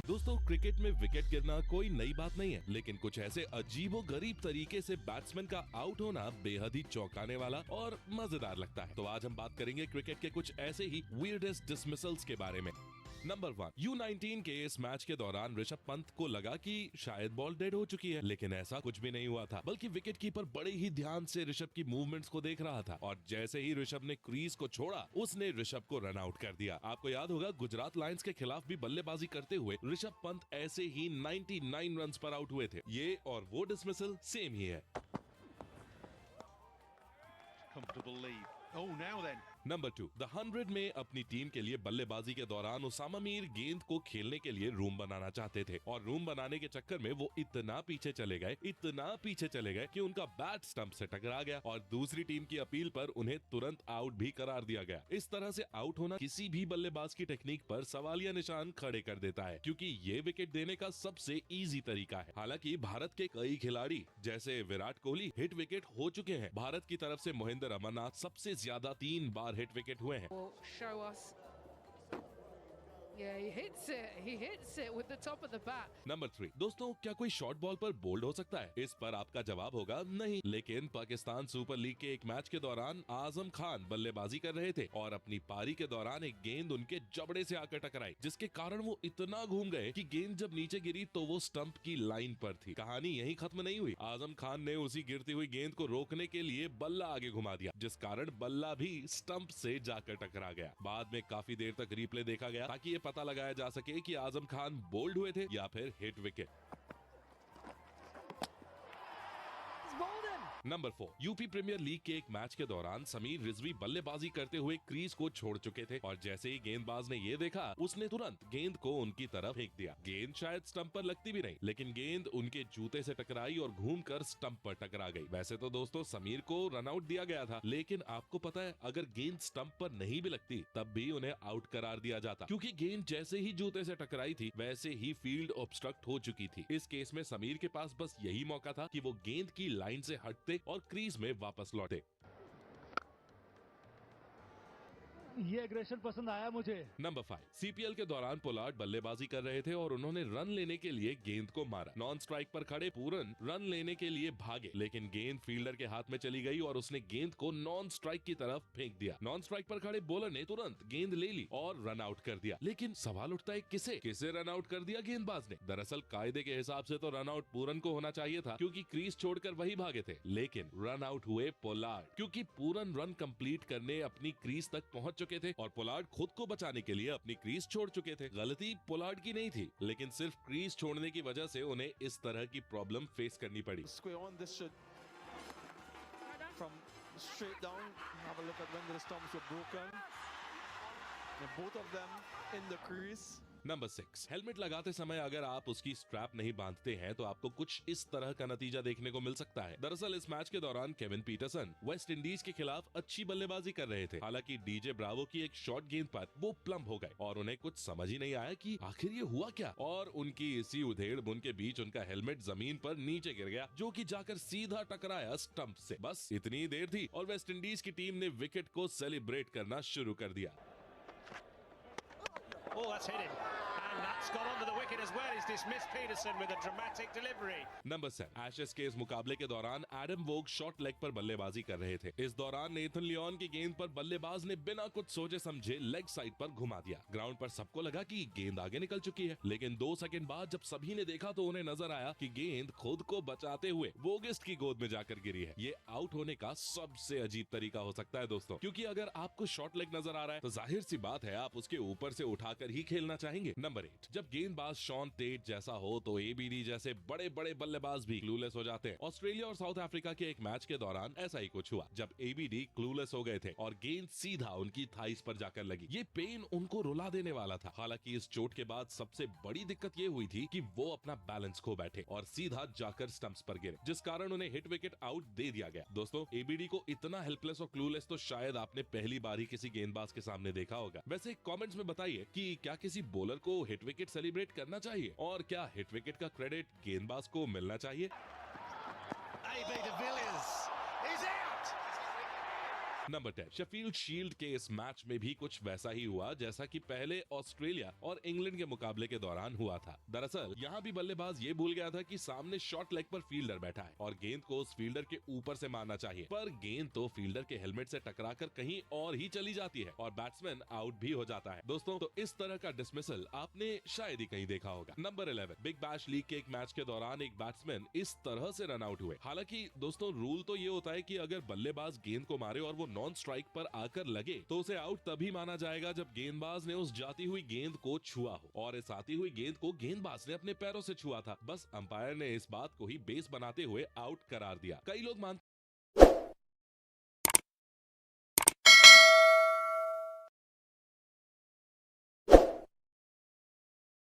दोस्तों, क्रिकेट में विकेट गिरना कोई नई बात नहीं है, लेकिन कुछ ऐसे अजीबोगरीब तरीके से बैट्समैन का आउट होना बेहद ही चौंकाने वाला और मजेदार लगता है। तो आज हम बात करेंगे क्रिकेट के कुछ ऐसे ही वियर्डेस्ट डिसमिसल्स के बारे में। नंबर 1, U19 के इस मैच के दौरान ऋषभ पंत को लगा कि शायद बॉल डेड हो चुकी है, लेकिन ऐसा कुछ भी नहीं हुआ था, बल्कि विकेट कीपर बड़े ही ध्यान से ऋषभ की मूवमेंट्स को देख रहा था और जैसे ही ऋषभ ने क्रीज को छोड़ा, उसने ऋषभ को रन आउट कर दिया। आपको याद होगा, गुजरात लायंस के खिलाफ भी बल्लेबाजी करते हुए ऋषभ पंत ऐसे ही 99 रन पर आउट हुए थे। ये और वो डिसमिसल सेम ही है। नंबर 2, द 100 में अपनी टीम के लिए बल्लेबाजी के दौरान उसामा मीर गेंद को खेलने के लिए रूम बनाना चाहते थे और रूम बनाने के चक्कर में वो इतना पीछे चले गए कि उनका बैट स्टंप से टकरा गया और दूसरी टीम की अपील पर उन्हें तुरंत आउट भी करार दिया गया। इस तरह से आउट होना किसी भी बल्लेबाज की टेक्निक पर सवालिया निशान खड़े कर देता है, क्योंकि ये विकेट देने का सबसे इजी तरीका है। हालांकि भारत के कई खिलाड़ी जैसे विराट कोहली हिट विकेट हो चुके हैं। भारत की तरफ से मोहिंदर अमरनाथ सबसे ज्यादा 3 बार हिट विकेट हुए हैं। Show us. Yeah, he hits it with the top of the bat. Number 3, दोस्तों, क्या कोई शॉर्ट बॉल पर बोल्ड हो सकता है? इस पर आपका जवाब होगा नहीं, लेकिन पाकिस्तान सुपर लीग के एक मैच के दौरान आजम खान बल्लेबाजी कर रहे थे और अपनी पारी के दौरान एक गेंद उनके जबड़े से आकर टकराई, जिसके कारण वो इतना घूम गए कि गेंद जब नीचे गिरी तो वो स्टंप की लाइन पर थी। कहानी यहीं खत्म नहीं हुई। आजम खान ने उसी गिरती हुई गेंद को रोकने के लिए बल्ला आगे घुमा दिया, जिस कारण बल्ला भी स्टंप से जाकर टकरा गया। बाद में काफी देर तक रिप्ले देखा गया ताकि ये पता लगाया जा सके कि आजम खान बोल्ड हुए थे या फिर hit wicket. Number 4, UP premier league के एक मैच के दौरान समीर रिजवी बल्लेबाजी करते हुए क्रीज को छोड़ चुके थे और जैसे ही गेंदबाज ने ये देखा, उसने तुरंत गेंद को उनकी तरफ फेंक दिया। गेंद शायद स्टंप पर लगती भी नहीं, लेकिन गेंद उनके जूते से टकराई और घूमकर स्टंप पर टकरा गई। वैसे तो दोस्तों, समीर को रन आउट दिया गया था, लेकिन आपको पता है, अगर गेंद स्टंप पर नहीं भी लगती तब भी उन्हें आउट करार दिया जाता, क्योंकि गेंद जैसे ही जूते से टकराई थी वैसे ही फील्ड ऑब्स्ट्रक्ट हो चुकी थी। इस केस में समीर के पास बस यही मौका था कि वो गेंद की लाइन से हटते और क्रीज में वापस लौटे। ये एग्रेशन पसंद आया मुझे। नंबर 5, सीपीएल के दौरान पोलार्ड बल्लेबाजी कर रहे थे और उन्होंने रन लेने के लिए गेंद को मारा। नॉन स्ट्राइक पर खड़े पूरन रन लेने के लिए भागे, लेकिन गेंद फील्डर के हाथ में चली गई और उसने गेंद को नॉन स्ट्राइक की तरफ फेंक दिया। नॉन स्ट्राइक पर खड़े बॉलर ने तुरंत गेंद ले ली और रन आउट कर दिया। लेकिन सवाल उठता है, किसे रन आउट कर दिया गेंदबाज ने? दरअसल कायदे के हिसाब से तो रन आउट पूरन को होना चाहिए था, क्योंकि क्रीज छोड़कर वही भागे थे, लेकिन रन आउट हुए पोलार्ड, क्योंकि पूरन रन कंप्लीट करने अपनी क्रीज तक पहुंच चुके थे और पोलार्ड खुद को बचाने के लिए अपनी क्रीज छोड़ चुके थे। गलती पोलार्ड की नहीं थी, लेकिन सिर्फ क्रीज छोड़ने की वजह से उन्हें इस तरह की प्रॉब्लम फेस करनी पड़ी। नंबर 6, हेलमेट लगाते समय अगर आप उसकी स्ट्रैप नहीं बांधते हैं तो आपको कुछ इस तरह का नतीजा देखने को मिल सकता है। दरअसल इस मैच के दौरान केविन पीटरसन वेस्ट इंडीज के खिलाफ अच्छी बल्लेबाजी कर रहे थे। हालांकि डीजे ब्रावो की एक शॉर्ट गेंद पर वो प्लम्ब हो गए और उन्हें कुछ समझ ही नहीं आया कि आखिर ये हुआ क्या, और उनकी इसी उधेड़ बुन के बीच उनका हेलमेट जमीन पर नीचे गिर गया, जो कि जाकर सीधा टकराया स्टंप से। बस इतनी देर थी और वेस्ट इंडीज की टीम ने विकेट को सेलिब्रेट करना शुरू कर दिया। Oh, that's hit him. And that's gone onto the wicket as well. He's dismissed Peterson with a dramatic delivery. Number 7, Ashes के इस मुकाबले के दौरान एडम वोग शॉर्ट लेग पर बल्लेबाजी कर रहे थे। इस दौरान नेथन लियोन की गेंद पर बल्लेबाज ने बिना कुछ सोचे समझे लेग साइड पर घुमा दिया। ग्राउंड पर सबको लगा कि गेंद आगे निकल चुकी है, लेकिन 2 सेकंड बाद जब सभी ने देखा तो उन्हें नजर आया कि गेंद खुद को बचाते हुए वोगिस्ट की गोद में जाकर गिरी है। ये आउट होने का सबसे अजीब तरीका हो सकता है दोस्तों, क्योंकि अगर आपको शॉर्ट लेग नजर आ रहा है तो जाहिर सी बात है आप उसके ऊपर से उठाकर ही खेलना चाहेंगे। नंबर 8, जब गेंदबाज शॉन टेट जैसा हो तो एबीडी जैसे बड़े बड़े बल्लेबाज भी क्लूलेस हो जाते हैं। ऑस्ट्रेलिया और साउथ अफ्रीका के एक मैच के दौरान ऐसा ही कुछ हुआ, जब एबीडी क्लूलेस हो गए थे और गेंद सीधा उनकी थाइस पर जाकर लगी। ये पेन उनको रुला देने वाला था। हालांकि इस चोट के बाद सबसे बड़ी दिक्कत ये हुई थी कि वो अपना बैलेंस खो बैठे और सीधा जाकर स्टंप्स पर गिरे, जिस कारण उन्हें हिट विकेट आउट दे दिया गया। दोस्तों, एबीडी को इतना हेल्पलेस और क्लूलेस तो शायद आपने पहली बार ही किसी गेंदबाज के सामने देखा होगा। वैसे कमेंट्स में बताइए कि क्या किसी बॉलर को हिट विकेट सेलिब्रेट करना चाहिए और क्या हिट विकेट का क्रेडिट गेंदबाज को मिलना चाहिए? नंबर 10 शेफील्ड शील्ड के इस मैच में भी कुछ वैसा ही हुआ जैसा कि पहले ऑस्ट्रेलिया और इंग्लैंड के मुकाबले के दौरान हुआ था। दरअसल यहाँ भी बल्लेबाज ये भूल गया था कि सामने शॉर्ट लेग पर फील्डर बैठा है और गेंद को उस फील्डर के ऊपर से मारना चाहिए, पर गेंद तो फील्डर के हेलमेट से टकराकर कहीं और ही चली जाती है और बैट्समैन आउट भी हो जाता है। दोस्तों, तो इस तरह का डिसमिसल आपने शायद ही कहीं देखा होगा। नंबर 11 बिग बैश लीग के एक मैच के दौरान एक बैट्समैन इस तरह से रन आउट हुए। हालांकि दोस्तों, रूल तो ये होता है कि अगर बल्लेबाज गेंद को मारे और वो नॉन स्ट्राइक पर आकर लगे तो उसे आउट तभी माना जाएगा जब गेंदबाज ने उस जाती हुई गेंद को छुआ हो, और इस आती हुई गेंद को गेंदबाज ने अपने पैरों से छुआ था। बस अंपायर ने इस बात को ही बेस बनाते हुए आउट करार दिया। कई लोग मानते